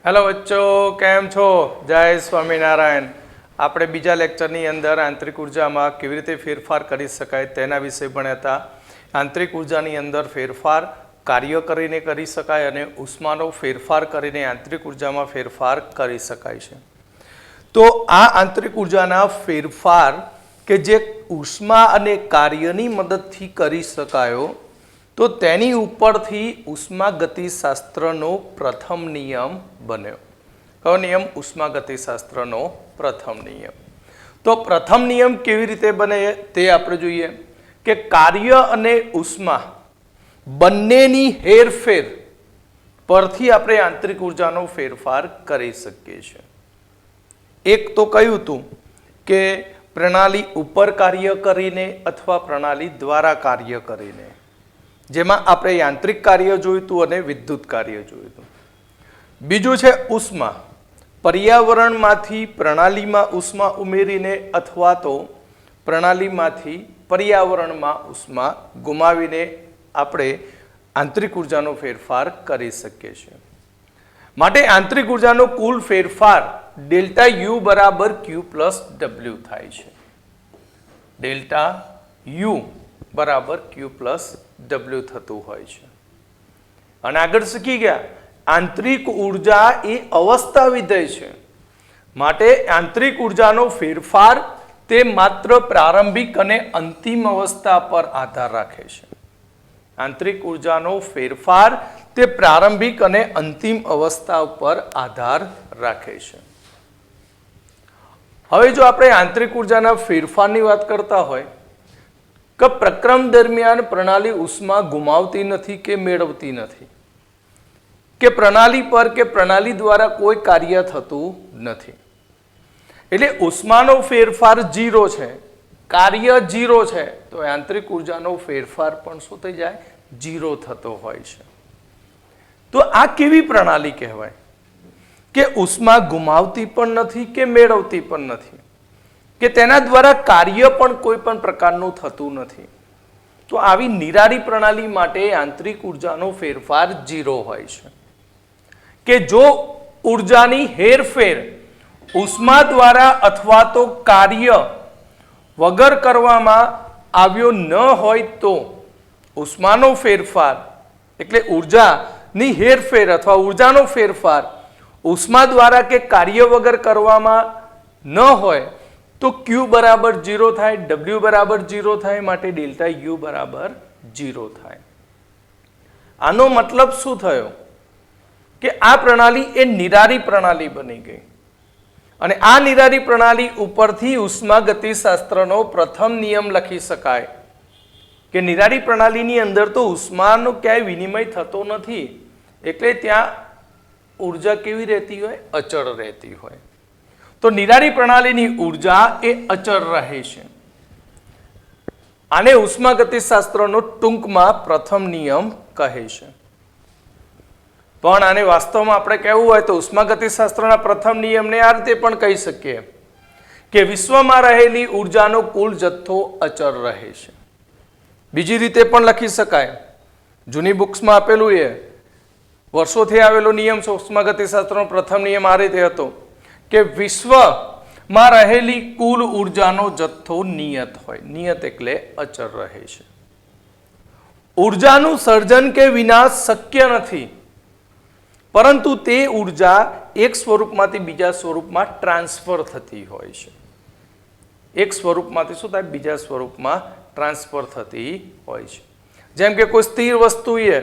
Hello बच्चों, केम छो? जय स्वामीनारायण। આપણે બીજા લેક્ચરની અંદર આંતરિક ઉર્જામાં કેવી રીતે ફેરફાર કરી શકાય તેના વિશે ભણ્યા હતા। આંતરિક ઉર્જાની અંદર ફેરફાર કાર્ય કરીને કરી શકાય અને ઉષ્માનો ફેરફાર કરીને આંતરિક ઉર્જામાં ફેરફાર કરી શકાય છે। તો આ આંતરિક ઉર્જાના ફેરફાર કે જે ઉષ્મા અને કાર્યની મદદથી કરી શકાયો તો તેની ઉપરથી ઉષ્માગતિશાસ્ત્રનો પ્રથમ નિયમ બન્યો। કયો નિયમ? ઉષ્માગતિશાસ્ત્રનો પ્રથમ નિયમ। તો પ્રથમ નિયમ કેવી રીતે બને તે આપણે જોઈએ કે કાર્ય અને ઉષ્મા બંનેની હેરફેર પરથી આપણે આંતરિક ઉર્જાનો ફેરફાર કરી શકીએ છીએ। એક તો કહ્યું હતું કે પ્રણાલી ઉપર કાર્ય કરીને અથવા પ્રણાલી દ્વારા કાર્ય કરીને, જેમાં આપણે યાંત્રિક કાર્ય જોયું હતું અને વિદ્યુત કાર્ય જોયું હતું। બીજું છે ઉષ્મા, પર્યાવરણમાંથી પ્રણાલીમાં ઉષ્મા ઉમેરીને અથવા તો પ્રણાલીમાંથી પર્યાવરણમાં ઉષ્મા ગુમાવીને આપણે આંતરિક ઉર્જાનો ફેરફાર કરી શકીએ છીએ। માટે આંતરિક ઉર્જાનો કુલ ફેરફાર ડેલ્ટા યુ બરાબર ક્યુ પ્લસ ડબલ્યુ થાય છે। ડેલ્ટા યુ બરાબર ક્યુ પ્લસ ડબલ્યુ થતું હોય છે। અને આગળ શીખી ગયા આંતરિક ઉર્જા એ અવસ્થા વિધેય છે, માટે આંતરિક ઉર્જાનો ફેરફાર તે માત્ર પ્રારંભિક અને અંતિમ અવસ્થા પર આધાર રાખે છે। આંતરિક ઉર્જાનો ફેરફાર તે પ્રારંભિક અને અંતિમ અવસ્થા પર આધાર રાખે છે। હવે જો આપણે આંતરિક ઉર્જાના ફેરફારની વાત કરતા હોય કે પ્રક્રમ દરમિયાન પ્રણાલી ઉષ્મા ગુમાવતી નથી કે મેળવતી નથી, કે પ્રણાલી પર કે પ્રણાલી દ્વારા કોઈ કાર્ય થતું નથી, એટલે ઉષ્માનો ફેરફાર 0 છે, કાર્ય 0 છે, તો આંતરિક ઉર્જાનો ફેરફાર પણ શું થઈ જાય? 0 થતો હોય છે। તો આ કેવી પ્રણાલી કહેવાય કે ઉષ્મા ગુમાવતી પણ નથી કે મેળવતી પણ નથી, કે તેના દ્વારા કાર્ય પણ કોઈ પણ પ્રકારનું થતું નથી। તો આવી નિરાળી પ્રણાલી માટે આંતરિક ઉર્જાનો ફેરફાર 0 હોય છે। કે જો ઉર્જાની હેરફેર ઉષ્મા દ્વારા અથવા તો કાર્ય વગર કરવામાં આવ્યો ન હોય તો ઉષ્માનો ફેરફાર એટલે ઉર્જાની હેરફેર અથવા ઉર્જાનો ફેરફાર ઉષ્મા દ્વારા કે કાર્ય વગર કરવામાં ન હોય તો Q બરાબર 0 થાય, W બરાબર 0 થાય, માટે ડેલ્ટા U બરાબર 0 થાય। આનો મતલબ શું થયો કે આ પ્રણાલી એ નિરાળી પ્રણાલી બની ગઈ અને આ નિરાળી પ્રણાલી ઉપરથી ઉષ્માગતિશાસ્ત્રનો પ્રથમ નિયમ લખી શકાય કે નિરાળી પ્રણાલીની અંદર તો ઉષ્માનો ક્યાંય વિનિમય થતો નથી, એટલે ત્યાં ઉર્જા કેવી રહેતી હોય? અચળ રહેતી હોય। તો નિરાળી પ્રણાલીની ઉર્જા એ અચળ રહે છે। આને ઉષ્માગતિશાસ્ત્રનો ટૂંકમાં પ્રથમ નિયમ કહે છે। પણ આને વાસ્તવમાં આપણે કહેવું હોય તો ઉષ્માગતિશાસ્ત્રના પ્રથમ નિયમને આ રીતે પણ કહી શકીએ કે વિશ્વમાં રહેલી ઉર્જાનો કુલ જથ્થો અચળ રહે છે। બીજી રીતે પણ લખી શકાય, જૂની બુક્સમાં આપેલું એ વર્ષોથી આવેલો નિયમ છે ઉષ્માગતિશાસ્ત્રનો પ્રથમ નિયમ આ રીતે હતો કે વિશ્વમાં રહેલી કુલ ઉર્જાનો જથ્થો નિયત હોય। નિયત એટલે અચળ રહે છે। ઉર્જાનું સર્જન કે વિનાશ શક્ય નથી, પરંતુ તે ઉર્જા એક સ્વરૂપમાંથી બીજા સ્વરૂપમાં ટ્રાન્સફર થતી હોય છે। એક સ્વરૂપમાંથી શું થાય? બીજા સ્વરૂપમાં ટ્રાન્સફર થતી હોય છે। જેમ કે કોઈ સ્થિર વસ્તુ એ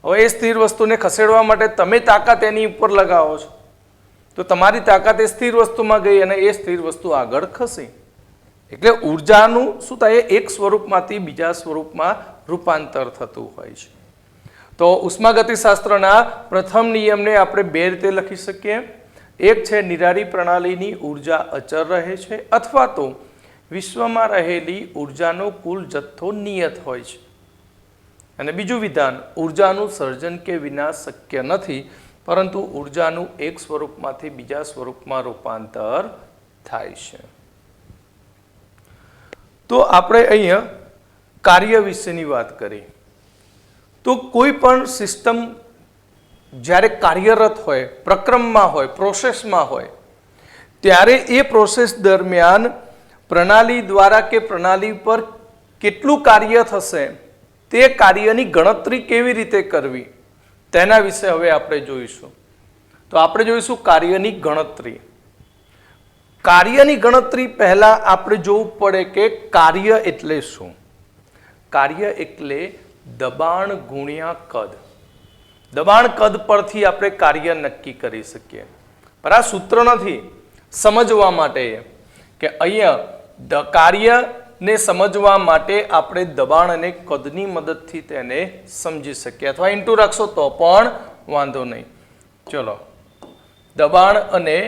હવે એ સ્થિર વસ્તુને ખસેડવા માટે તમે તાકાત એની ઉપર લગાવો છો તો તમારી તાકાત એ સ્થિર વસ્તુમાં ગઈ અને એ સ્થિર વસ્તુ આગળ ખસી, એટલે ઉર્જાનું શું થાય? એક સ્વરૂપમાંથી બીજા સ્વરૂપમાં રૂપાંતર થતું હોય છે। તો ઉષ્માગતિશાસ્ત્રના પ્રથમ નિયમને આપણે બે રીતે લખી શકીએ। એક છે નિરાળી પ્રણાલીની ઉર્જા અચળ રહે છે અથવા તો વિશ્વમાં રહેલી ઉર્જાનો કુલ જથ્થો નિયત હોય છે, અને બીજું વિધાન ઉર્જાનું સર્જન કે વિનાશ શક્ય નથી, પરંતુ ઉર્જાનું એક સ્વરૂપમાંથી બીજા સ્વરૂપમાં રૂપાંતર થાય છે। તો આપણે અહીંયા કાર્ય વિશેની વાત કરી તો કોઈ પણ સિસ્ટમ જ્યારે કાર્યરત હોય, પ્રક્રમમાં હોય, પ્રોસેસમાં હોય, ત્યારે એ પ્રોસેસ દરમિયાન પ્રણાલી દ્વારા કે પ્રણાલી પર કેટલું કાર્ય થશે, તે કાર્યની ગણતરી કેવી રીતે કરવી, તેના વિશે હવે આપણે જોઈશું. તો આપણે જોઈશું કાર્યની ગણતરી. કાર્યની ગણતરી પહેલા આપણે જોવું પડે કે કાર્ય એટલે શું. કાર્ય એટલે દબાણ ગુણ્યા કદ. દબાણ કદ પરથી આપણે કાર્ય નક્કી કરી શકીએ. પણ આ સૂત્ર નથી, સમજવા માટે કે અહીંયા કાર્યને સમજવા માટે આપણે દબાણ અને કદની મદદથી તેને સમજી શકીએ, અથવા ઇન્ટુ રાખશો તો પણ વાંધો નહીં. ચલો, દબાણ અને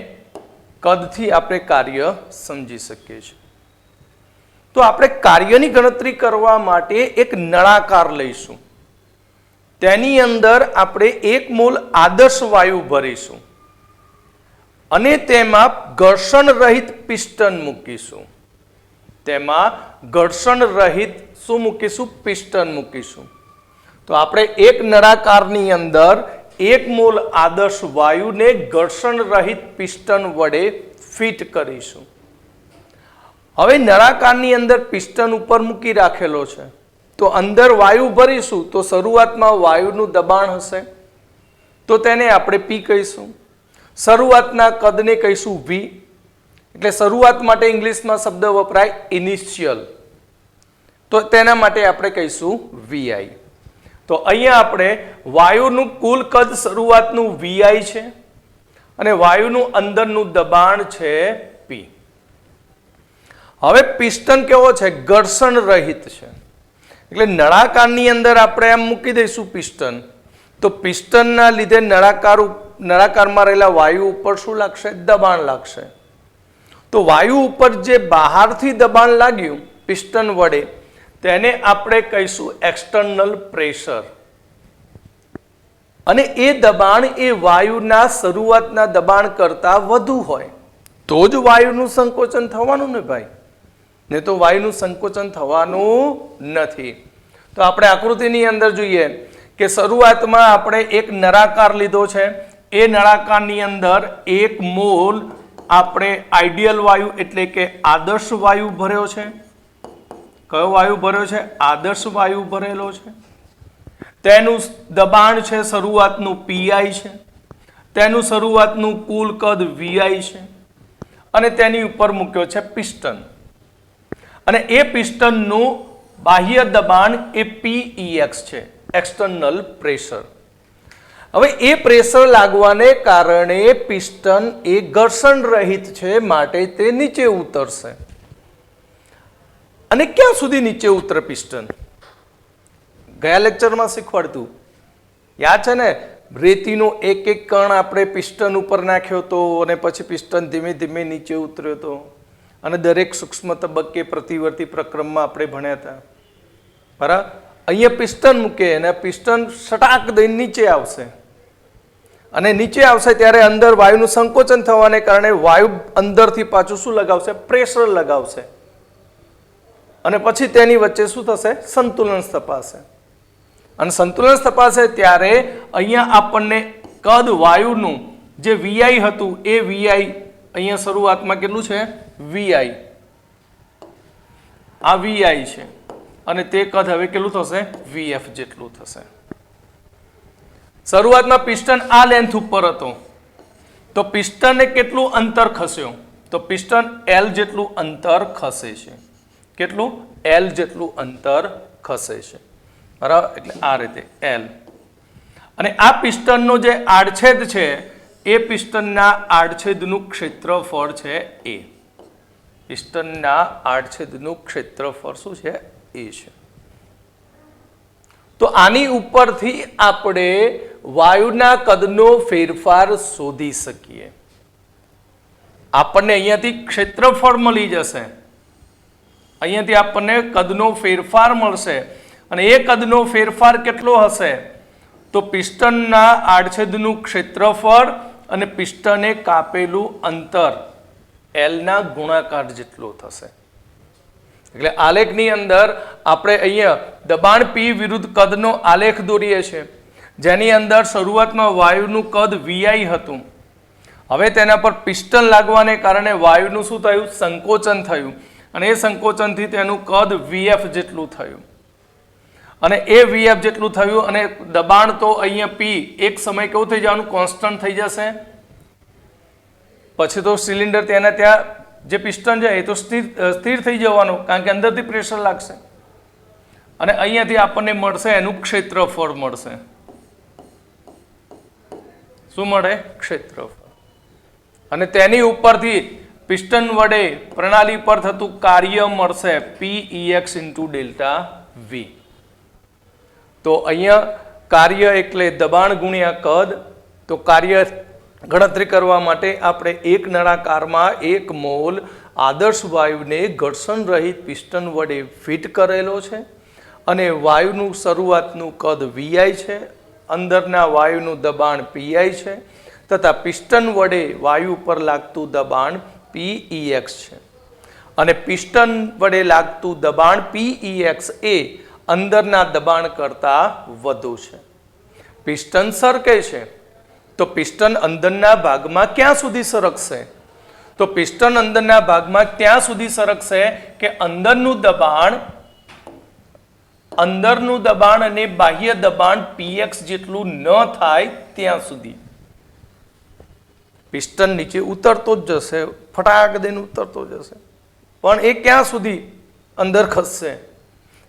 કદથી આપણે કાર્ય સમજી શકીએ છીએ. તો આપણે કાર્યની ગણતરી કરવા માટે એક નળાકાર લઈશું. તેની અંદર આપણે 1 મોલ આદર્શ વાયુ ભરીશું અને તેમાં ઘર્ષણ રહિત પિસ્ટન મૂકીશું. તેમાં ઘર્ષણ રહિત શું મૂકીશું? પિસ્ટન મૂકીશું. તો આપણે એક નળાકારની અંદર 1 મોલ આદર્શ વાયુને ઘર્ષણ રહિત પિસ્ટન વડે ફિટ કરીશું. હવે નળાકારની અંદર પિસ્ટન ઉપર મૂકી રાખેલો છે, તો અંદર વાયુ ભરીશું તો શરૂઆતમાં વાયુનું દબાણ હશે, તો તેને આપણે પી કહીશું. શરૂઆતના કદને કહીશું વી. એટલે શરૂઆત માટે ઇંગ્લિશમાં શબ્દ વપરાય ઇનિશિયલ, તો તેના માટે આપણે કહીશું વીઆઈ. તો અહીંયા આપણે વાયુનું કુલ કદ શરૂઆતનું વીઆઈ છે અને વાયુનું અંદરનું દબાણ છે પી. હવે પિસ્ટન કેવો છે? ઘર્ષણ રહિત છે. એટલે નળાકારની અંદર આપણે આમ મૂકી દઈશું પિસ્ટન, તો પિસ્ટનના લીધે નળાકારમાં રહેલા વાયુ ઉપર શું લાગશે? દબાણ લાગશે. તો વાયુ ઉપર જે બહારથી દબાણ લાગ્યું પિસ્ટન વડે, તેને આપણે કહીશું એક્સટર્નલ પ્રેશર. અને એ દબાણ એ વાયુના શરૂઆતના દબાણ કરતાં વધુ હોય તો જ વાયુનું સંકોચન થવાનું ને ભાઈ, ને તો વાયુનું સંકોચન થવાનું નથી. તો આપણે આકૃતિની અંદર જોઈએ કે શરૂઆતમાં આપણે એક નળાકાર લીધો છે. એ નળાકારની અંદર 1 મોલ આપણે આઈડિયલ વાયુ એટલે કે આદર્શ વાયુ ભર્યો છે. કયો વાયુ ભર્યો છે? આદર્શ વાયુ ભરેલો છે. તેનું દબાણ છે શરૂઆતનું પીઆઈ છે. તેનું શરૂઆતનું કુલ કદ વીઆઈ છે અને તેની ઉપર મૂક્યો છે પિસ્ટન. અને એ પિસ્ટનનું બાહ્ય દબાણ એ પીઈએક્સ છે, એક્સટર્નલ પ્રેશર. હવે એ પ્રેશર લાગવાને કારણે પિસ્ટન એ ઘર્ષણ રહિત છે, માટે તે નીચે ઉતરશે. અને ક્યાં સુધી નીચે ઉતરે પિસ્ટન? ગયા લેક્ચરમાં શીખવાડતું યાદ છે ને? રેતીનો એક એક કણ આપણે પિસ્ટન ઉપર નાખ્યો હતો અને પછી પિસ્ટન ધીમે ધીમે નીચે ઉતર્યો હતો. અને દરેક સૂક્ષ્મ તબક્કે પ્રતિવર્તી પ્રક્રમમાં આપણે ભણ્યા હતા, બરાબર? અહીંયા પિસ્ટન મૂકે અને પિસ્ટન સટાક દઈને નીચે આવશે, અને નીચે આવશે ત્યારે અંદર વાયુનું સંકોચન થવાને કારણે વાયુ અંદરથી પાછું શું લગાવશે? પ્રેશર લગાવશે. અને પછી તેની વચ્ચે શું થશે? સંતુલન સ્થપાશે. અને સંતુલન સ્થપાશે ત્યારે અહીંયા આપણને કદ વાયુનું જે વીઆઈ હતું એ વીઆઈ અહીંયા શરૂઆતમાં કેટલું છે? વીઆઈ. આ વીઆઈ છે અને તે કદ હવે કેટલું થશે? વીએફ જેટલું થશે. શરૂઆતમાં પિસ્ટન આ લેન્થ ઉપર હતો, તો પિસ્ટનને કેટલું અંતર ખસ્યો? તો પિસ્ટન એલ જેટલું અંતર ખસે છે. કેટલું? એલ જેટલું અંતર ખસે છે, બરાબર? એટલે આ રીતે એલ. અને આ પિસ્ટનનો જે આડછેદ છે એ પિસ્ટનના આડછેદનું ક્ષેત્રફળ છે એ. પિસ્ટનના આડછેદનું ક્ષેત્રફળ શું છે? એ છે. તો આની ઉપરથી આપણે વાયુના કદનો ફેરફાર શોધી શકીએ. આપણને અહીંયાથી ક્ષેત્રફળ મળી જશે, અહીંયાથી આપણને કદનો ફેરફાર મળશે. અને એ કદનો ફેરફાર કેટલો હશે? તો પિસ્ટનના આડછેદનું ક્ષેત્રફળ અને પિસ્ટને કાપેલું અંતર એલના ગુણાકાર જેટલો થશે. એટલે આલેખની અંદર આપણે અહીંયા દબાણ પી વિરુદ્ધ કદનો આલેખ દોરીએ છીએ. જેની અંદર શરૂઆતમાં વાયુનું કદ વીઆઈ હતું. હવે તેના પર પિસ્ટન લાગવાને કારણે વાયુનું શું થયું? સંકોચન થયું, અને એ સંકોચનથી તેનું કદ વીએફ જેટલું થયું. અને એ વીએફ જેટલું થયું અને દબાણ તો અહીંયા પી એક સમય કેવું થઈ જવાનું? કોન્સ્ટન્ટ થઈ જશે. પછી તો સિલિન્ડર તેના ત્યાં જે પિસ્ટન છે એ તો સ્થિર થઈ જવાનું, કારણ કે અંદરથી પ્રેશર લાગશે. અને અહીંયાથી આપણને મળશે એનું ક્ષેત્રફળ મળશે. શું મળે? ક્ષેત્રફળ. અને તેની ઉપરથી પિસ્ટન વડે પ્રણાલી પર થતું કાર્ય મળશે PEX × ડેલ્ટા V. તો અહીંયા કાર્ય એટલે દબાણ ગુણ્યા કદ. તો કાર્ય ગણતરી કરવા માટે આપણે એક નળાકારમાં 1 મોલ આદર્શ વાયુને ઘર્ષણ રહિત પિસ્ટન વડે ફિટ કરેલો છે, અને વાયુનું શરૂઆતનું કદ VI છે, અંદરના વાયુનું દબાણ PI છે, તથા પિસ્ટન વડે વાયુ પર લાગતું દબાણ PEX છે. અને પિસ્ટન વડે લાગતું દબાણ PEX એ અંદરના દબાણ કરતાં વધુ છે. પિસ્ટન સરકે છે, તો પિસ્ટન અંદરના ભાગમાં ક્યાં સુધી સરકશે? તો પિસ્ટન અંદરના ભાગમાં ત્યાં સુધી સરકશે કે અંદરનું દબાણ અને બાહ્ય દબાણ PX જેટલું ન થાય ત્યાં સુધી. પિસ્ટન નીચે ઉતરતો જ જશે, ફટાક દઈને ઉતરતો જશે, પણ એ ક્યાં સુધી અંદર ખસશે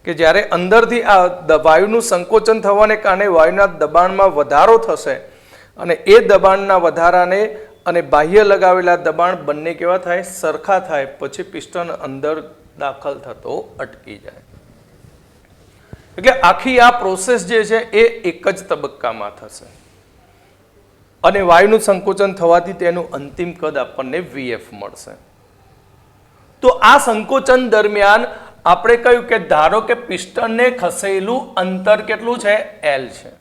કે જ્યારે અંદરથી આ વાયુનું સંકોચન થવાને કારણે વાયુના દબાણમાં વધારો થશે, અને એ દબાણના વધારાને અને બાહ્ય લગાવેલા દબાણ બંને કેવા થાય? સરખા થાય. પછી પિસ્ટન અંદર દાખલ થતો અટકી જાય. એટલે આખી આ પ્રોસેસ જે છે એ એક જ તબક્કામાં થશે, અને વાયુનું સંકોચન થવાથી તેનું અંતિમ કદ આપણને VF મળશે. તો આ સંકોચન દરમિયાન આપણે કહ્યું કે ધારો કે પિસ્ટનને ખસેલું અંતર કેટલું છે? L છે,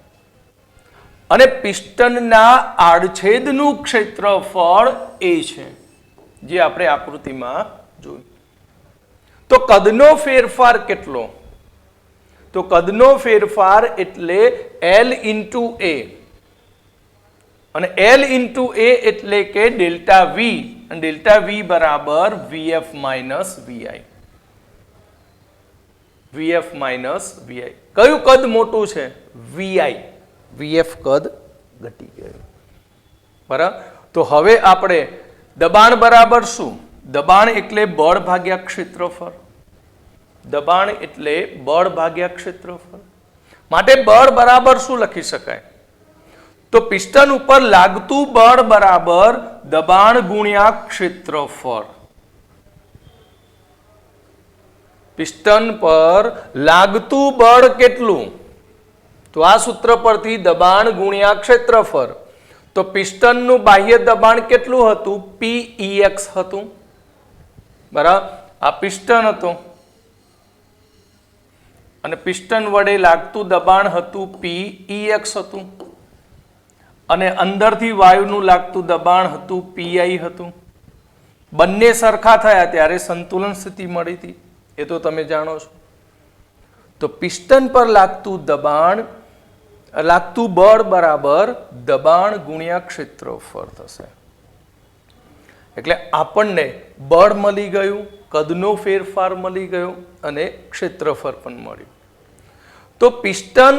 અને પિસ્ટનના આડછેદનું ક્ષેત્રફળ A છે, જે આપણે આકૃતિમાં જોયું. તો કદનો ફેરફાર કેટલો? તો કદનો ફેરફાર એટલે L × A, અને L × A એટલે કે ડેલ્ટા V, અને ડેલ્ટા V બરાબર VF - VI. VF - VI. કયું કદ મોટું છે? VI. VF કદ ઘટી ગયું. બરાબર. તો હવે આપણે દબાણ બરાબર શું? દબાણ એટલે બળ ભાગ્યા ક્ષેત્રફળ. દબાણ એટલે બળ ભાગ્યા ક્ષેત્રફળ. માટે બળ બરાબર શું લખી શકાય? તો પિસ્ટન ઉપર લાગતું બળ બરાબર દબાણ ગુણ્યા ક્ષેત્રફળ. પિસ્ટન પર લાગતું બળ કેટલું? તો આ સૂત્ર પરથી દબાણ ગુણ્યા ક્ષેત્રફળ. તો પિસ્ટનનું બાહ્ય દબાણ કેટલું હતું? PEX હતું. બરાબર. આ પિસ્ટન હતું, અને પિસ્ટન વડે લાગતું દબાણ હતું PEX હતું, અને અંદરથી વાયુનું લાગતું દબાણ હતું PI હતું. બંને સરખા થયા ત્યારે સંતુલન સ્થિતિ મળી હતી, એ તો તમે જાણો છો. તો પિસ્ટન પર લાગતું બળ બરાબર દબાણ ગુણ્યા ક્ષેત્રફળ થશે. એટલે આપણને બળ મળી ગયું, કદનો ફેરફાર મળી ગયો, અને ક્ષેત્રફળ પણ મળ્યું. તો પિસ્ટન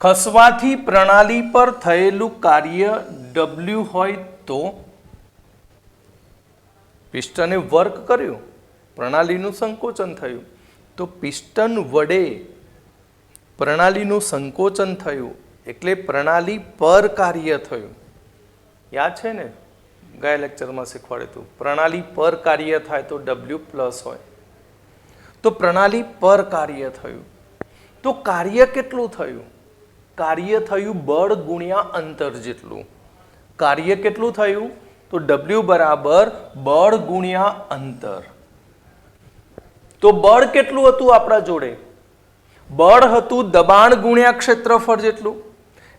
ખસવાથી પ્રણાલી પર થયેલું કાર્ય W હોય તો પિસ્ટને વર્ક કર્યું, પ્રણાલીનું સંકોચન થયું, તો પિસ્ટન વડે પ્રણાલીનું સંકોચન થયું એટલે પ્રણાલી પર કાર્ય થયું. યાદ છે ને, ગયા લેક્ચરમાં શીખવાડ્યું હતું, પ્રણાલી પર કાર્ય થાય તો W+ હોય. તો પ્રણાલી પર કાર્ય થયું, તો કાર્ય કેટલું થયું? કાર્ય થયું બળ ગુણ્યા અંતર જેટલું. કાર્ય કેટલું થયું? તો W બરાબર બળ ગુણ્યા અંતર. તો બળ કેટલું હતું આપણા જોડે? બળ હતું દબાણ ગુણ્યા ક્ષેત્રફળ જેટલું,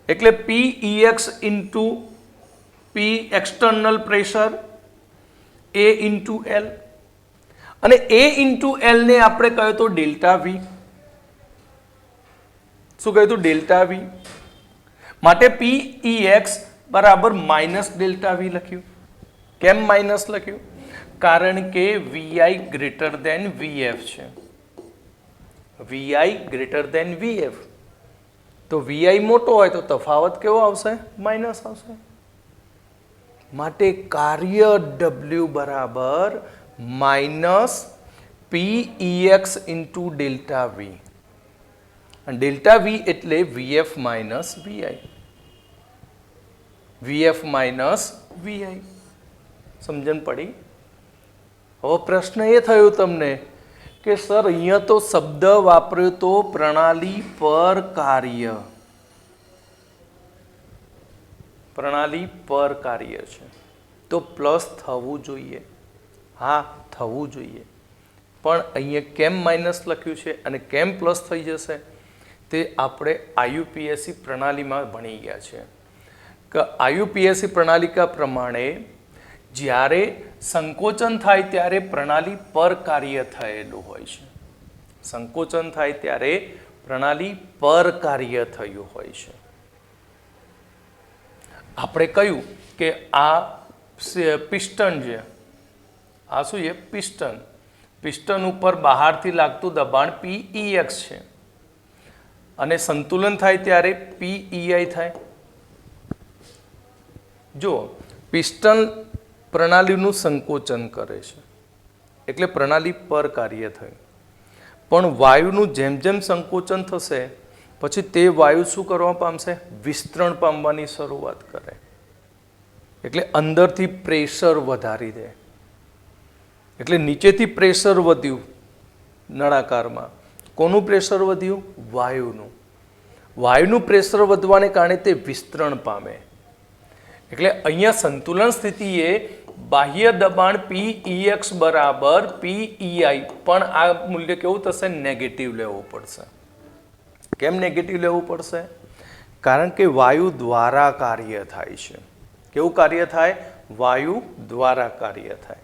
એટલે PEX × P external pressure A × L, અને A × L ને આપણે કહ્યું તો ડેલ્ટા V. શું કહ્યું હતું? Delta V. માટે PEX બરાબર માઇનસ ડેલ્ટા વી લખ્યું. કેમ માઇનસ લખ્યું? કારણ કે VI ગ્રેટર દેન VF છે. VI greater than VF. તો VI મોટો હોય તો તફાવત કેવો આવશે? માઇનસ આવશે. માટે કાર્ય W બરાબર minus PEX into delta V. અને ડેલ્ટા વી એટલે VF minus VI. VF minus VI. સમજણ પડી? હવે પ્રશ્ન એ થયો તમને કે સર અહીંયા તો શબ્દ વાપર્યો તો પ્રણાલી પર કાર્ય. પ્રણાલી પર કાર્ય છે તો પ્લસ થવું જોઈએ. હા, થવું જોઈએ. પણ અહીંયા કેમ માઇનસ લખ્યું છે અને કેમ પ્લસ થઈ જશે તે આપણે IUPAC પ્રણાલીમાં ભણી ગયા છે કે IUPAC પ્રણાલિકા પ્રમાણે જ્યારે સંકોચન થાય ત્યારે પ્રણાલી પર કાર્ય થયેલું હોય છે. સંકોચન થાય ત્યારે પ્રણાલી પર કાર્ય થયું હોય છે. આપણે કહ્યું કે આ પિસ્ટન છે. આ શું છે? પિસ્ટન. પિસ્ટન ઉપર બહારથી લાગતું દબાણ PEX છે અને સંતુલન થાય ત્યારે PEI થાય. જો પિસ્ટન પ્રણાલીનું સંકોચન કરે છે એટલે પ્રણાલી પર કાર્ય થયું. પણ વાયુનું જેમ જેમ સંકોચન થશે પછી તે વાયુ શું કરવા પામશે? વિસ્તરણ પામવાની શરૂઆત કરે. એટલે અંદરથી પ્રેશર વધારી દે. એટલે નીચેથી પ્રેશર વધ્યું નળાકારમાં. કોનું પ્રેશર વધ્યું? વાયુનું. વાયુનું પ્રેશર વધવાને કારણે તે વિસ્તરણ પામે. એટલે અહીંયા સંતુલન સ્થિતિએ બાહ્ય દબાણ PEX બરાબર PEI, પણ આ મૂલ્ય કેવું થશે? નેગેટિવ લેવું પડશે. કેમ નેગેટિવ લેવું પડશે? કારણ કે વાયુ દ્વારા કાર્ય થાય છે. કેવું કાર્ય થાય? વાયુ દ્વારા કાર્ય થાય.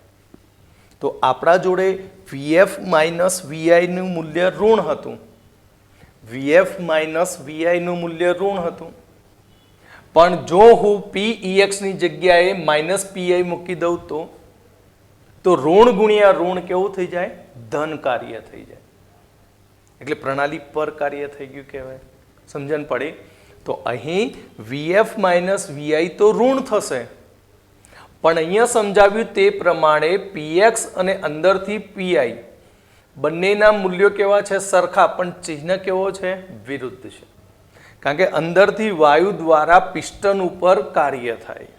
તો આપણા જોડે VF માઇનસ VI નું મૂલ્ય ઋણ હતું. VF માઇનસ VI નું મૂલ્ય ઋણ હતું. પણ જો હું PEX ની જગ્યાએ માઇનસ PI મૂકી દઉં તો ઋણ ગુણ્યા ઋણ કેવું થઈ જાય? ધન કાર્ય થઈ જાય. એટલે પ્રણાલી પર કાર્ય થઈ ગયું કહેવાય. સમજણ પડી? તો અહીં VF માઇનસ VI તો ઋણ થશે, પણ અહીંયા સમજાવ્યું તે પ્રમાણે PX અને અંદરથી PI બંનેના મૂલ્યો કેવા છે? સરખા, પણ ચિહ્ન કેવો છે? વિરુદ્ધ છે. કારણ કે અંદરથી વાયુ દ્વારા પિસ્ટન ઉપર કાર્ય થાય.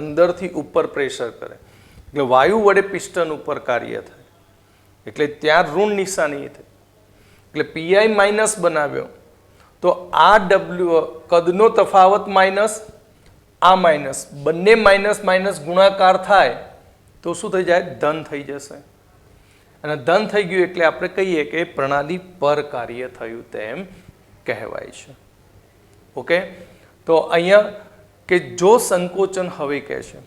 અંદરથી ઉપર પ્રેશર કરે એટલે વાયુ વડે પિસ્ટન ઉપર કાર્ય થાય એટલે ત્યાં ઋણ નિશાની થઈ. એટલે PI માઇનસ બનાવ્યો તો આ W કદનો તફાવત માઇનસ, આ માઇનસ, બંને માઇનસ માઇનસ ગુણાકાર થાય તો શું થઈ જાય? ધન થઈ જશે. અને ધન થઈ ગયું એટલે આપણે કહીએ કે પ્રણાલી પર કાર્ય થયું તેમ કહેવાય છે. ઓકે, તો અહીંયા કે જો સંકોચન હવે કહે છે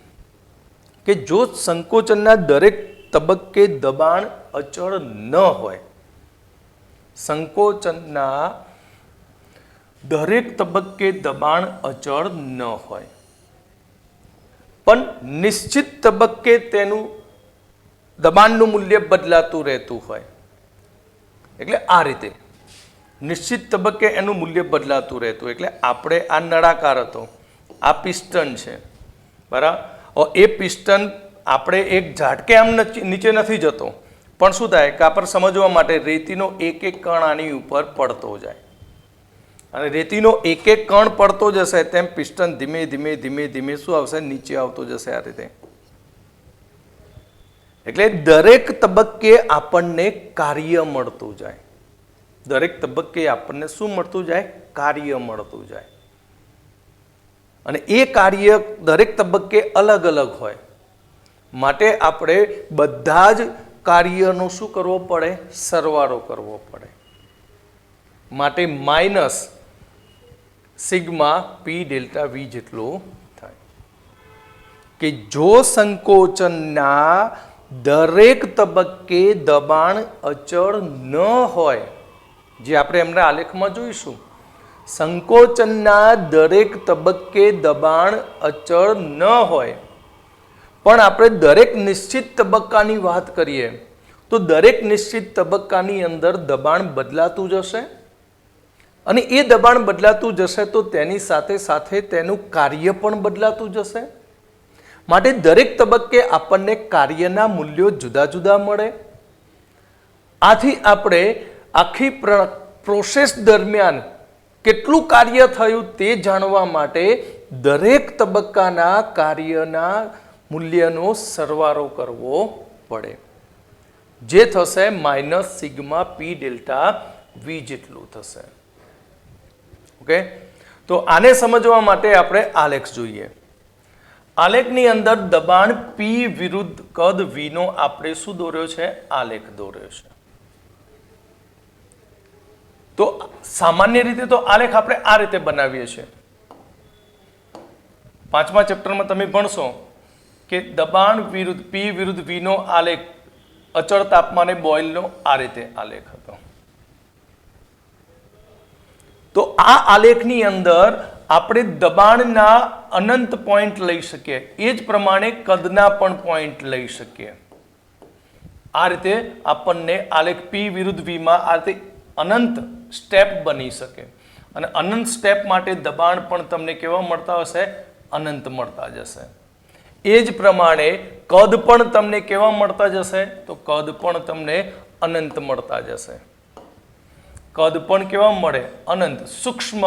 કે જો સંકોચનના દરેક તબક્કે દબાણ અચળ ન હોય, સંકોચનના દરેક તબક્કે દબાણ અચળ ન હોય પણ નિશ્ચિત તબક્કે તેનું દબાણનું મૂલ્ય બદલાતું રહેતું હોય. એટલે આ રીતે નિશ્ચિત તબક્કે એનું મૂલ્ય બદલાતું રહેતું. એટલે આપણે આ નળાકાર હતો, આ પિસ્ટન છે, બરાબર. એ પિસ્ટન આપણે એક ઝાટકે આમ નીચે નથી જતો, પણ શું થાય કે આપણે સમજવા માટે રેતીનો એક એક કણ આની ઉપર પડતો જાય અને રેતીનો એક એક કણ પડતો જશે તેમ પિસ્ટન ધીમે ધીમે ધીમે ધીમે શું આવશે? નીચે આવતો જશે આ રીતે. એટલે દરેક તબક્કે આપણને કાર્ય મળતું જાય. દરેક તબક્કે આપણને શું મળતું જાય? કાર્ય મળતું જાય. અને એ કાર્ય દરેક તબક્કે અલગ અલગ હોય માટે આપણે બધા જ કાર્યનો શું કરવો પડે? સરવાળો કરવો પડે. માટે minus sigma P delta V જેટલો થાય. કે જો સંકોચનના દરેક તબક્કે દબાણ અચળ ન હોય, જે આપણે એમના આલેખમાં જોઈશું, સંકોચનના દરેક તબક્કે દબાણ અચળ ન હોય, પણ આપણે દરેક નિશ્ચિત તબક્કાની વાત કરીએ તો દરેક નિશ્ચિત તબક્કાની અંદર દબાણ બદલાતું જશે અને એ દબાણ બદલાતું જશે તો તેની સાથે સાથે તેનું કાર્ય પણ બદલાતું જશે. માટે દરેક તબક્કે આપણને કાર્યના મૂલ્યો જુદા જુદા મળે. આથી આપણે આખી પ્રોસેસ દરમિયાન કેટલું કાર્ય થયું તે જાણવા માટે દરેક તબક્કાના કાર્યના મૂલ્યનો સરવાળો કરવો પડે, જે થશે minus sigma P delta V જેટલું થશે. ઓકે, તો આને સમજવા માટે આપણે આલેખ જોઈએ. આલેખની અંદર દબાણ પી વિરુદ્ધ કદ વી નો આપણે શું દોર્યો છે? આલેખ દોર્યો છે. તો સામાન્ય રીતે તો આલેખ આપણે આ રીતે બનાવીએ છીએ. 5મા ચેપ્ટરમાં તમે ભણશો કે દબાણ વિરુદ્ધ પી વિરુદ્ધ વી નો આલેખ અચળ તાપમાને બોઇલનો આ રીતે આલેખ હતો. તો આ આલેખની અંદર આપણે દબાણના અનંત પોઈન્ટ લઈ શકીએ, એ જ પ્રમાણે કદના પણ પોઈન્ટ લઈ શકીએ. આ રીતે આપણને આલેખ પી વિરુદ્ધ વી માં આ રીતે અનંત સ્ટેપ બની શકે અને અનંત સ્ટેપ માટે દબાણ પણ તમને કેવા મળતા હશે? અનંત મળતા જશે. એ જ પ્રમાણે કદ પણ તમને કેવા મળતા જશે? તો કદ પણ તમને અનંત મળતા જશે. કદ પણ કેવા મળે? અનંત. સૂક્ષ્મ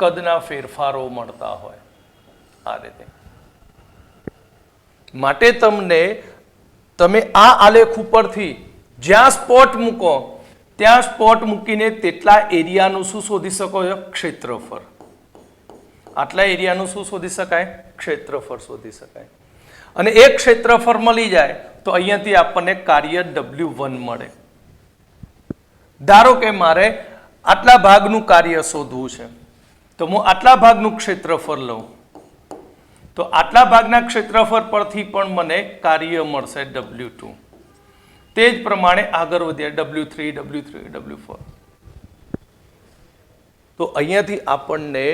કદના ફેરફારો મળતા હોય આ રીતે. માટે તમે આ આલેખ ઉપરથી જ્યાં સ્પોટ મૂકો ત્યાં સ્પોટ મૂકીને તેટલા એરિયાનું શું શોધી શકો છો? ક્ષેત્રફળ. આટલા એરિયાનું શું શોધી શકાય? ક્ષેત્રફળ શોધી શકાય. અને એક ક્ષેત્રફળ મળી જાય તો અહીંયાથી આપણને કાર્ય W1 મળે. ધારો કે મારે આટલા ભાગનું કાર્ય શોધવું છે, તો હું આટલા ભાગનું ક્ષેત્રફળ લઉં તો આટલા ભાગના ક્ષેત્રફળ પરથી પણ મને કાર્ય મળશે W2. તે જ પ્રમાણે આગળ વધ્યા W3, W3, W4. તો અહીંયાથી આપણને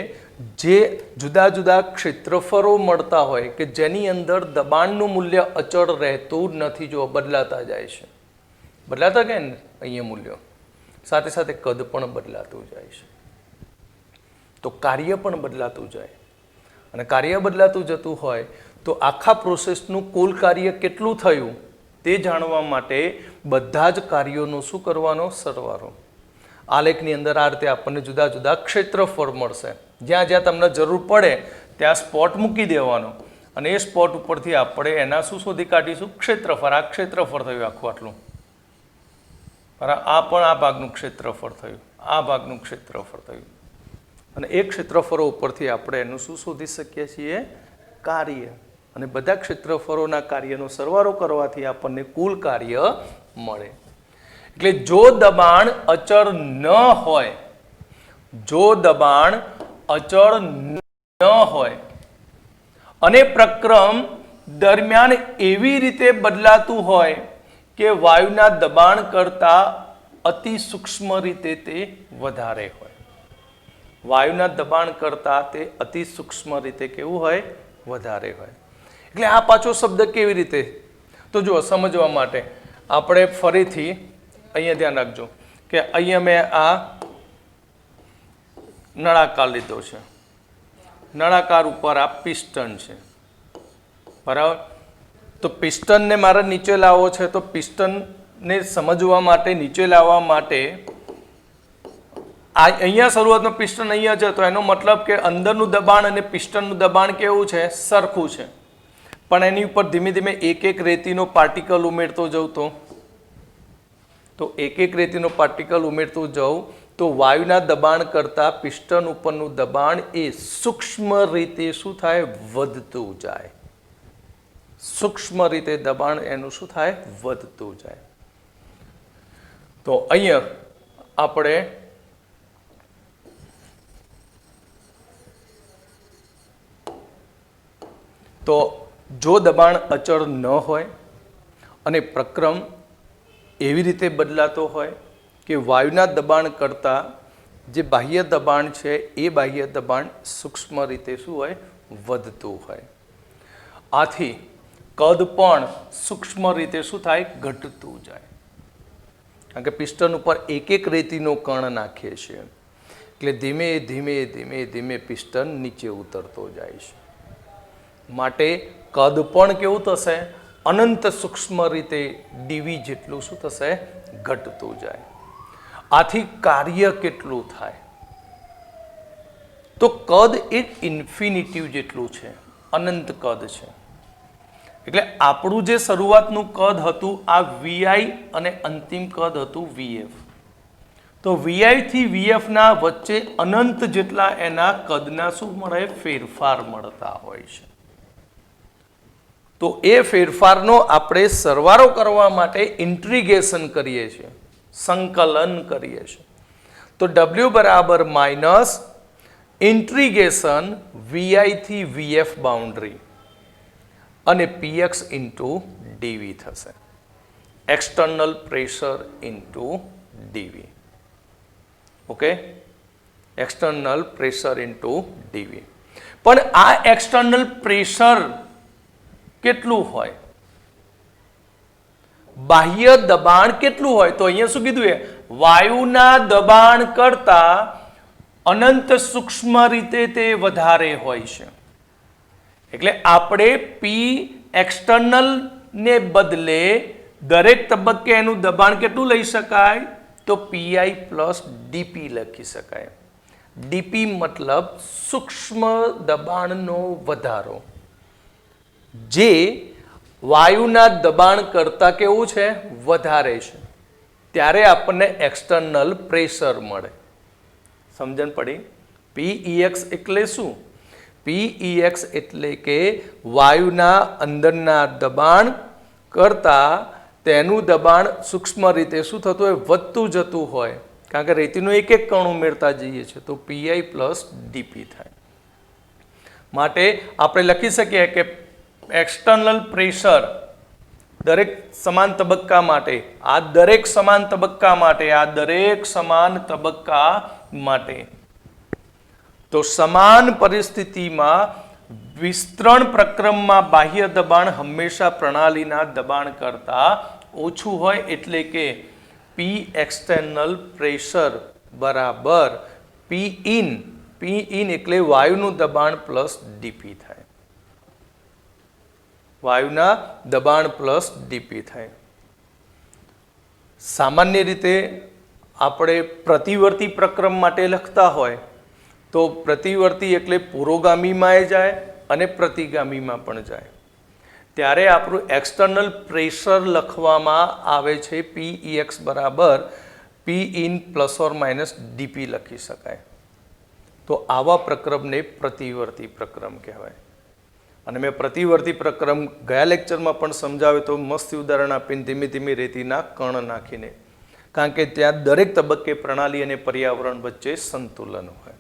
જે જુદા જુદા ક્ષેત્રફળો મળતા હોય કે જેની અંદર દબાણનું મૂલ્ય અચળ રહેતું નથી, જો બદલાતા જાય છે. બદલાતા કે અહીંયા મૂલ્યો સાથે સાથે કદ પણ બદલાતું જાય છે. તો કાર્ય પણ બદલાતું જાય અને કાર્ય બદલાતું જતું હોય તો આખા પ્રોસેસનું કુલ કાર્ય કેટલું થયું તે જાણવા માટે બધા જ કાર્યોનો શું કરવાનો? સરવાળો. આલેખની અંદર આ રીતે આપણને જુદા જુદા ક્ષેત્રફળ મળશે. જ્યાં જ્યાં તમને જરૂર પડે ત્યાં સ્પોટ મૂકી દેવાનો અને એ સ્પોટ ઉપરથી આપણે એના શું શોધી કાઢીશું? ક્ષેત્રફળ. આ ક્ષેત્રફળ થયું આખું આટલું. આ પણ આ ભાગનું ક્ષેત્રફળ થયું, આ ભાગનું ક્ષેત્રફળ થયું અને એ ક્ષેત્રફળો ઉપરથી આપણે એનું શું શોધી શકીએ છીએ? કાર્ય. અને બધા ક્ષેત્રફળોના કાર્યનો સરવાળો કરવાથી આપણને કુલ કાર્ય મળે. એટલે જો દબાણ અચળ ન હોય, જો દબાણ અચળ ન હોય અને પ્રક્રમ દરમિયાન એવી રીતે બદલાતું હોય કે વાયુના દબાણ કરતા અતિ સૂક્ષ્મ રીતે તે વધારે હોય. વાયુના દબાણ કરતા તે અતિ સૂક્ષ્મ રીતે કેવું હોય? વધારે હોય. એટલે આ પાછો શબ્દ કેવી રીતે? તો જો સમજવા માટે આપણે ફરીથી અહીંયા ધ્યાન રાખજો કે અહીંયા મેં આ નળાકાર લીધો છે. નળાકાર ઉપર આ પિસ્ટન છે, બરાબર? તો પિસ્ટનને મારે નીચે લાવવો છે, તો પિસ્ટનને સમજવા માટે, નીચે લાવવા માટે અહીંયા શરૂઆતનો પિસ્ટન અહીંયા છે, તો એનો મતલબ કે અંદરનું દબાણ અને પિસ્ટનનું દબાણ કેવું છે? સરખું છે. પણ એની ઉપર ધીમે ધીમે એક એક રેતીનો પાર્ટિકલ ઉમેરતો જઉં તો એક એક રેતીનો પાર્ટિકલ ઉમેરતો જાઉં તો વાયુના દબાણ કરતાં પિસ્ટન ઉપરનું દબાણ એ સૂક્ષ્મ રીતે શું થાય? વધતું જાય. સૂક્ષ્મ રીતે દબાણ એનું શું થાય? વધતું જાય. તો અહીંયા આપણે તો જો દબાણ અચળ ન હોય અને પ્રક્રમ એવી રીતે બદલાતો હોય કે વાયુના દબાણ કરતાં જે બાહ્ય દબાણ છે એ બાહ્ય દબાણ સૂક્ષ્મ રીતે શું હોય? વધતું હોય. આથી કદ પણ સૂક્ષ્મ રીતે શું થાય? ઘટતું જાય. કારણ કે પિસ્ટન ઉપર એક એક રેતીનો કણ નાખીએ છીએ એટલે ધીમે ધીમે ધીમે ધીમે પિસ્ટન નીચે ઉતરતો જાય છે. માટે કદ પણ કેવું થશે? અનંત સૂક્ષ્મ રીતે ડીવી જેટલું શું થશે? ઘટતું જાય. આથી કાર્ય કેટલું થાય? તો કદ એ ઇન્ફિનિટિવ જેટલું છે, અનંત કદ છે. એટલે આપણું જે શરૂઆતનું કદ હતું આ વીઆઈ અને અંતિમ કદ હતું વીએફ. તો વીઆઈ થી વીએફ ના વચ્ચે અનંત જેટલા એના કદના શું મળે? ફેરફાર મળતા હોય છે. તો એ ફેરફારનો આપણે સરવાળો કરવા માટે ઇન્ટિગ્રેશન કરીએ છીએ, સંકલન કરીએ છીએ. તો W બરાબર માઇનસ ઇન્ટિગ્રેશન વીઆઈ થી વીએફ બાઉન્ડ્રી અને પીએક્સ ઇન્ટુ ડીવી થશે. External pressure into ડીવી. Okay, external pressure into ડીવી. પણ આ એક્સટર્નલ પ્રેશર કેટલું હોય? બાહ્ય દબાણ કેટલું હોય? તો અહીંયા શું કીધું? એ વાયુના દબાણ કરતા અનંત સૂક્ષ્મ રીતે તે વધારે હોય છે. એટલે આપણે પી એક્સટર્નલ ને બદલે દરેક તબક્કે એનું દબાણ કેટલું લઈ શકાય? તો પીઆઈ પ્લસ ડીપી લખી શકાય. ડીપી મતલબ સૂક્ષ્મ દબાણનો વધારો, જે વાયુના દબાણ કરતા કેવું છે? વધારે છે. ત્યારે આપણને એક્સટર્નલ પ્રેશર મળે. સમજણ પડી? પીઈએક્સ એટલે શું? પીઈએક્સ એટલે કે વાયુના અંદરના દબાણ કરતા તેનું દબાણ સૂક્ષ્મ રીતે શું થતું હોય? વધતું જતું હોય. કારણ કે રેતીનું એક એક કણ ઉમેરતા જઈએ છીએ તો પીઆઈ પ્લસ ડીપી થાય. માટે આપણે લખી શકીએ કે એક્સટર્નલ પ્રેશર દરેક સમાન તબક્કા માટે, આ દરેક સમાન તબક્કા માટે, આ દરેક સમાન તબક્કા માટે, તો સમાન પરિસ્થિતિમાં વિસ્તરણ પ્રક્રમમાં બાહ્ય દબાણ હંમેશા પ્રણાલીના દબાણ કરતા ઓછું હોય. એટલે કે પી એક્સટર્નલ પ્રેશર બરાબર પી ઇન. પી ઇન એટલે વાયુનું દબાણ પ્લસ ડીપી થાય. વાયુના દબાણ પ્લસ ડીપી થાય. સામાન્ય રીતે આપણે પ્રતિવર્તી પ્રક્રમ માટે લખતા હોય તો પ્રતિવર્તી એટલે પુરોગામીમાં જાય અને પ્રતિગામીમાં પણ જાય. ત્યારે આપણું એક્સટર્નલ પ્રેશર લખવામાં આવે છે પીઈએક્સ બરાબર P in plus or minus DP લખી શકાય. તો આવા પ્રક્રમને પ્રતિવર્તી પ્રક્રમ કહેવાય. અને મેં પ્રતિવર્તી પ્રક્રમ ગયા લેક્ચરમાં પણ સમજાવ્યો તો મસ્ત ઉદાહરણ આપીને ધીમે ધીમે રેતીના કણ નાખીને. કારણ કે ત્યાં દરેક તબક્કે પ્રણાલી અને પર્યાવરણ વચ્ચે સંતુલન હોય.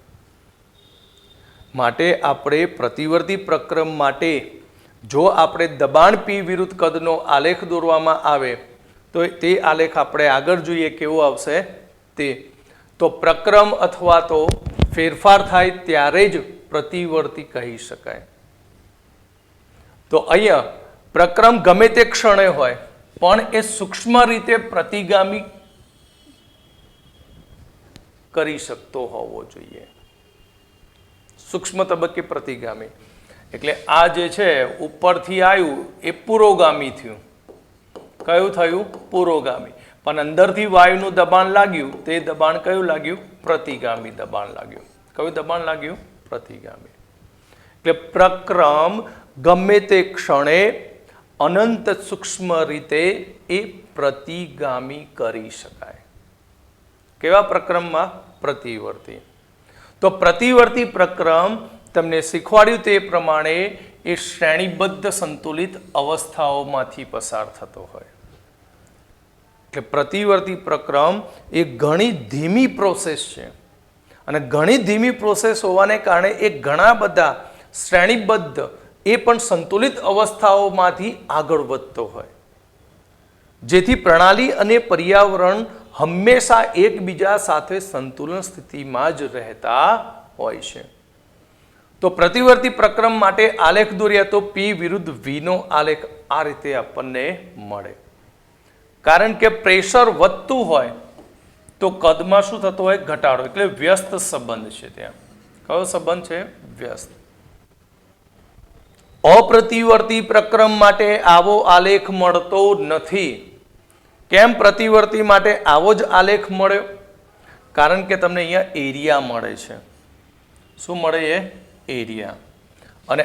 માટે આપણે પ્રતિવર્તી પ્રક્રમ માટે જો આપણે દબાણ પી વિરુદ્ધ કદનો આલેખ દોરવામાં આવે તો તે આલેખ આપણે આગળ જોઈએ કેવો આવશે તે. તો પ્રક્રમ અથવા તો ફેરફાર થાય ત્યારે જ પ્રતિવર્તી કહી શકાય. તો અહીંયા પ્રક્રમ ગમે તે ક્ષણે હોય પણ એ સૂક્ષ્મ રીતે પ્રતિગામી કરી શકતો હોવો જોઈએ. સૂક્ષ્મ તબક્કે પ્રતિગામી એટલે આ જે છે ઉપરથી આવ્યું એ પુરોગામી થયું. કયું થયું? પુરોગામી. પણ અંદરથી વાયુનું દબાણ લાગ્યું તે દબાણ કયું લાગ્યું? પ્રતિગામી દબાણ લાગ્યું. કયું દબાણ લાગ્યું? પ્રતિગામી. એટલે પ્રક્રમ ગમે તે ક્ષણે અનંત સૂક્ષ્મ રીતે એ પ્રતિગામી કરી શકાય. કેવા પ્રક્રમમાં? પ્રતિવર્તી. તો પ્રતિવર્તી પ્રક્રમ તમને શીખવાડ્યું તે પ્રમાણે એ શ્રેણીબદ્ધ સંતુલિત અવસ્થાઓમાંથી પસાર થતો હોય. એટલે પ્રતિવર્તી પ્રક્રમ એ ઘણી ધીમી પ્રોસેસ છે અને ઘણી ધીમી પ્રોસેસ હોવાને કારણે એ ઘણા બધા શ્રેણીબદ્ધ એ પણ સંતુલિત અવસ્થાઓમાંથી આગળ વધતો હોય, જેથી પ્રણાલી અને પર્યાવરણ હંમેશા એકબીજા સાથે સંતુલન સ્થિતિમાં જ રહેતા હોય છે. તો પ્રતિવર્તી પ્રક્રમ માટે આલેખ દોર્યા તો P વિરુદ્ધ V નો આલેખ આ રીતે આપણને મળે. કારણ કે પ્રેશર વધતું હોય તો કદમાં શું થતો હોય? ઘટાડો. એટલે વ્યસ્ત સંબંધ છે ત્યાં. કયો સંબંધ છે? વ્યસ્ત. અપ્રતિવર્તી પ્રક્રમ માટે આવો આલેખ મળતો નથી. કેમ પ્રતિવર્તી માટે આવો જ આલેખ મળ્યો? કારણ કે તમને અહીંયા એરિયા મળે છે. શું મળે? એ એરિયા. અને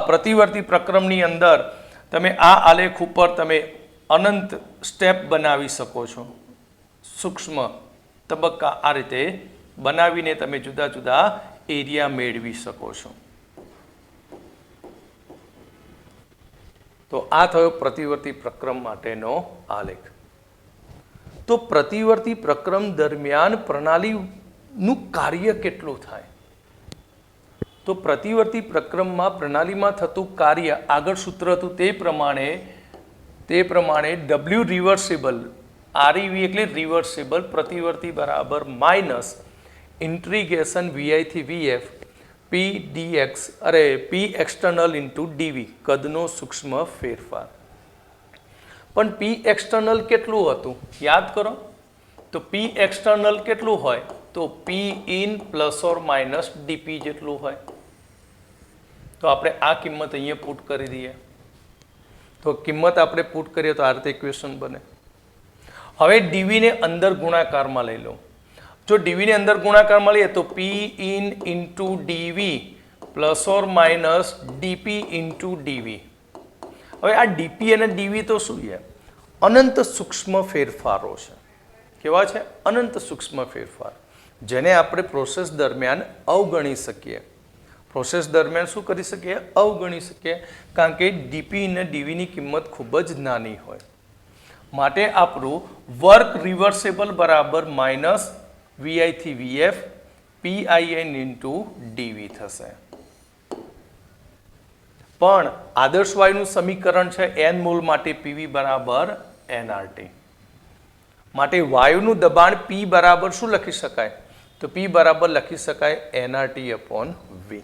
પ્રતિવર્તી પ્રક્રમની અંદર તમે આ આલેખ ઉપર તમે અનંત સ્ટેપ બનાવી શકો છો. સૂક્ષ્મ તબક્કા આ રીતે બનાવીને તમે જુદા જુદા એરિયા મેળવી શકો છો. તો આ થયો પ્રતિવર્તી પ્રક્રમ માટેનો આલેખ. તો પ્રતિવર્તી પ્રક્રમ દરમિયાન પ્રણાલીનું કાર્ય કેટલું થાય? તો પ્રતિવર્તી પ્રક્રમમાં પ્રણાલીમાં થતું કાર્ય આગળ સૂત્ર હતું તે પ્રમાણે W રિવર્સિબલ REV એટલે રિવર્સિબલ પ્રતિવર્તી બરાબર માઇનસ ઇન્ટિગ્રેશન VI થી VF P dx P external into DV કદનો સૂક્ષ્મ ફેરફાર. પણ P એક્સટર્નલ કેટલું હતું? યાદ કરો તો P એક્સટર્નલ કેટલું હોય? તો P in plus or minus DP જેટલું હોય. તો આપણે આ કિંમત અહીંયા પુટ કરી દઈએ. તો કિંમત આપણે પુટ કરીએ તો આ રીતે ઇક્વેશન બને. હવે DV ને અંદર ગુણાકારમાં લઈ લો. જો DV ને અંદર ગુણાકારમાં લઈએ તો P in into DV plus or minus DP into DV. હવે આ DP અને DV તો શું છે? અનંત સૂક્ષ્મ ફેરફારો છે. કેવા છે? અનંત સૂક્ષ્મ ફેરફાર, જેને આપણે પ્રોસેસ દરમિયાન અવગણી શકીએ. પ્રોસેસ દરમિયાન શું કરી શકીએ? અવગણી શકીએ. કારણ કે DP અને DV ની કિંમત ખૂબ જ નાની હોય. માટે આપણું વર્ક રિવર્સેબલ બરાબર માઇનસ VI થી VF PIN ઇન્ટુ DV થશે. પણ આદર્શ વાયુનું સમીકરણ છે N મોલ માટે PV બરાબર nRT. માટે વાયુનું દબાણ P બરાબર શું લખી શકાય? તો P બરાબર લખી શકાય nRT upon V.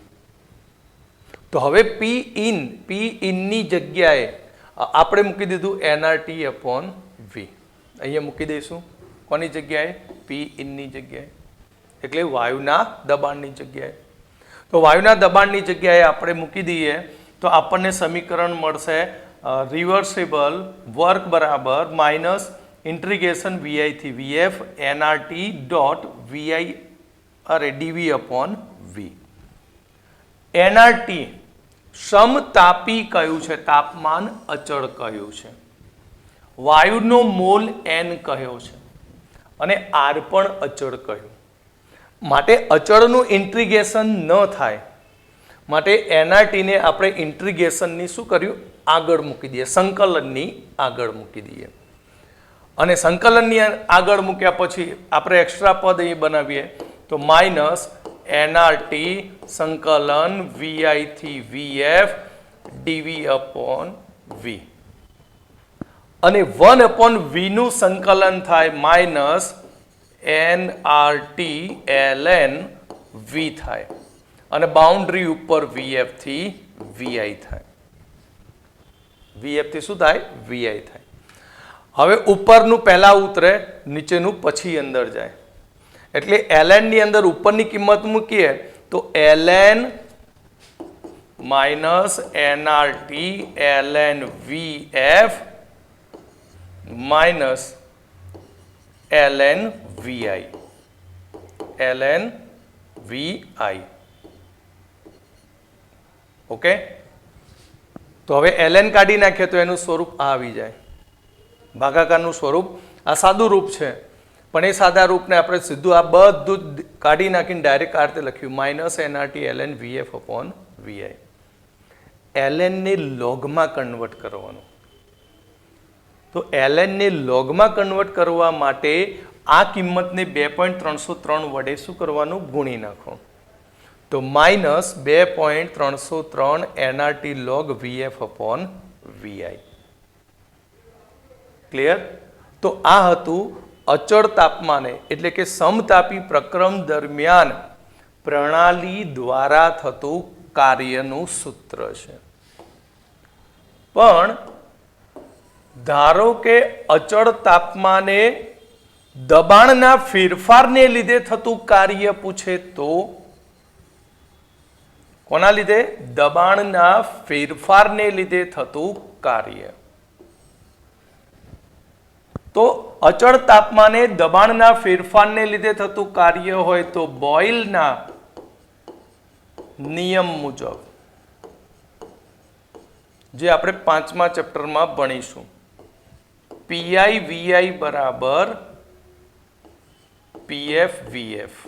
તો હવે P in ની જગ્યાએ આપણે મૂકી દીધું nRT upon V. અહીંયા મૂકી દઈશું. કોની જગ્યાએ? P in ની જગ્યાએ. એટલે વાયુના દબાણની જગ્યાએ. તો વાયુના દબાણની જગ્યાએ આપણે મૂકી દઈએ તો આપણને સમીકરણ મળશે રિવર્સિબલ વર્ક બરાબર માઇનસ ઇન્ટિગ્રેશન VI થી VF nRT dot DV upon V. nRT સમતાપી કયું છે? તાપમાન અચળ કહ્યું છે. વાયુનો મોલ N કહ્યો છે અને R પણ અચળ કહ્યું. માટે અચળનું ઇન્ટિગ્રેશન ન થાય માટે nRT ને આપણે ઇન્ટિગ્રેશનની શું કર્યું? આગળ મૂકી દઈએ. સંકલનની આગળ મૂકી દઈએ. અને સંકલનની આગળ મૂક્યા પછી આપણે એક્સ્ટ્રા પદ અહીં બનાવીએ તો માઇનસ nRT સંકલન VI થી VF DV upon V. અને 1 upon V નું સંકલન થાય માઇનસ nRT ln V થાય. અને બાઉન્ડ્રી ઉપર VF થી VI થાય. VF થી શું થાય? VI થાય. હવે ઉપરનું પહેલા ઉતરે, નીચેનું પછી અંદર જાય. એટલે ln ની અંદર ઉપરની કિંમત મૂકીએ તો ln minus nRT ln VF minus ln VI ln VI. Okay. તો હવે ln કાઢી નાખીએ તો એનું સ્વરૂપ આ આવી જાય. ભાગાકારનું સ્વરૂપ આ સાદું રૂપ છે, પણ એ સાદા રૂપને આપણે સીધું આ બધું કાઢી નાખીને ડાયરેક્ટ આ રીતે લખ્યું minus nRT ln VF upon VI. ln ને લોગમાં કન્વર્ટ કરવાનું. તો ln ને લોગમાં કન્વર્ટ કરવા માટે આ કિંમતને 2.303 વડે શું કરવાનું? ગુણી નાખો. તો minus 2.303 nRT log VF upon VI. Clear? તો આ હતું અચળ તાપમાને એટલે કે સમતાપી પ્રક્રમ દરમિયાન પ્રણાલી દ્વારા થતું કાર્યનું સૂત્ર છે. પણ ધારો કે અચળ તાપમાને દબાણના ફેરફારને લીધે થતું કાર્ય પૂછે તો કોના લીધે? દબાણના ફેરફારને લીધે થતું કાર્ય. તો અચળ તાપમાને દબાણના ફેરફારને લીધે થતું કાર્ય હોય તો બોયલના નિયમ મુજબ, જે આપણે 5મા ચેપ્ટરમાં ભણીશું, પીઆઈ વીઆઈ બરાબર પીએફ વીએફ,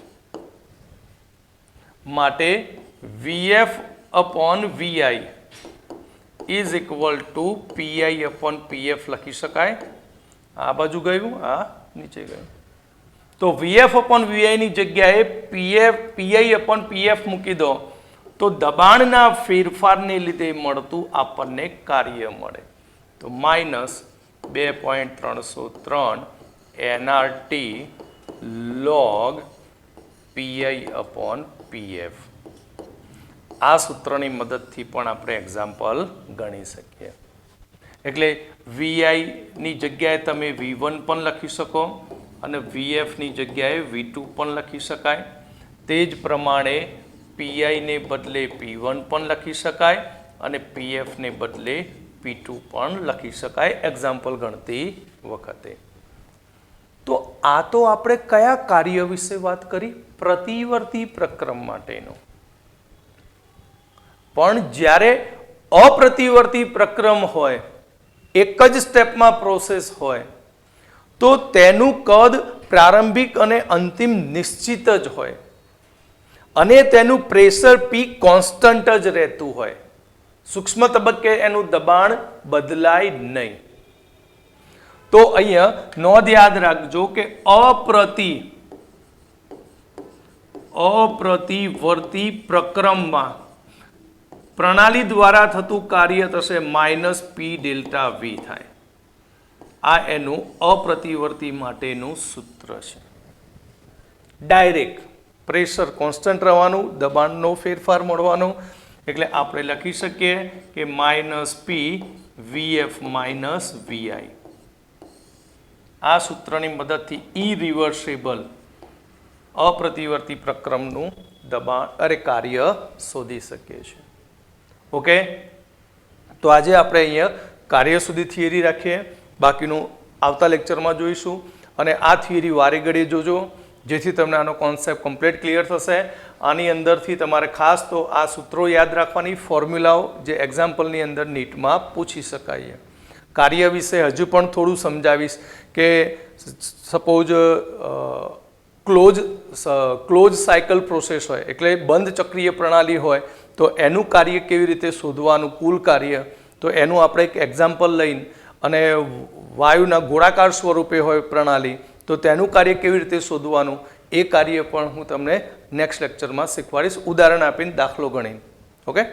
માટે VF upon Vi is equal to PI upon PF લખી શકાય. આ બાજુ ગયું, આ નીચે ગયું. તો વીએફ અપોન વીઆઈની જગ્યાએ પીઆઈ અપોન પીએફ મૂકી દો તો દબાણના ફેરફારને લીધે મળતું આપણને કાર્ય મળે. તો -2.303 NRT log PI upon PF. આ સૂત્રની મદદથી પણ આપણે એક્ઝામ્પલ ગણી શકીએ. એટલે વીઆઈની જગ્યાએ તમે V1 પણ લખી શકો અને વીએફની જગ્યાએ V2 પણ લખી શકાય. તે જ પ્રમાણે પીઆઈને બદલે P1 પણ લખી શકાય અને પીએફને બદલે P2 પણ લખી શકાય એક્ઝામ્પલ ગણતી વખતે. તો આ તો આપણે કયા કાર્ય વિશે વાત કરી? પ્રતિવર્તી પ્રક્રમ માટેનો. પણ જ્યારે અપ્રતિવર્તી પ્રક્રમ હોય, એક જ સ્ટેપમાં પ્રોસેસ હોય, તો તેનું કદ પ્રારંભિક અને અંતિમ નિશ્ચિત જ હોય અને તેનું પ્રેશર P કોન્સ્ટન્ટ જ રહેતું હોય. સૂક્ષ્મ તબક્કે એનું દબાણ બદલાય નહીં. તો અહીંયા નોંધ યાદ રાખજો કે અપ્રતિવર્તી પ્રક્રમમાં પ્રણાલી દ્વારા થતું કાર્ય થશે -P ડેલ્ટા V થાય. આ એનું અપ્રતિવર્તી માટેનું સૂત્ર છે. ડાયરેક્ટ પ્રેશર કોન્સ્ટન્ટ રહેવાનું, દબાણનો ફેરફાર મળવાનો. એટલે આપણે લખી શકીએ કે -P VF VI. આ સૂત્રની મદદથી ઇરિવર્સિબલ અપ્રતિવર્તી પ્રક્રમનું કાર્ય શોધી શકીએ છીએ. ઓકે, તો આજે આપણે અહીંયા કાર્ય સુધી થિયરી રાખીએ. બાકીનું આવતા લેક્ચરમાં જોઈશું. અને આ થિયરી વારે ઘડીએ જોજો, જેથી તમને આનો કોન્સેપ્ટ કમ્પ્લીટ ક્લિયર થશે. આની અંદરથી તમારે ખાસ તો આ સૂત્રો યાદ રાખવાની, ફોર્મ્યુલાઓ જે એક્ઝામ્પલની અંદર નીટમાં પૂછી શકાય. કાર્ય વિશે હજુ પણ થોડું સમજાવીશ કે સપોઝ ક્લોઝ સાયકલ પ્રોસેસ હોય, એટલે બંધ ચક્રીય પ્રણાલી હોય, તો એનું કાર્ય કેવી રીતે શોધવાનું, કુલ કાર્ય. તો એનું આપણે એક એક્ઝામ્પલ લઈને, અને વાયુના ગોળાકાર સ્વરૂપે હોય પ્રણાલી, તો તેનું કાર્ય કેવી રીતે શોધવાનું, એ કાર્ય પણ હું તમને નેક્સ્ટ લેક્ચરમાં શીખવાડીશ, ઉદાહરણ આપીને, દાખલો ગણીને. ઓકે.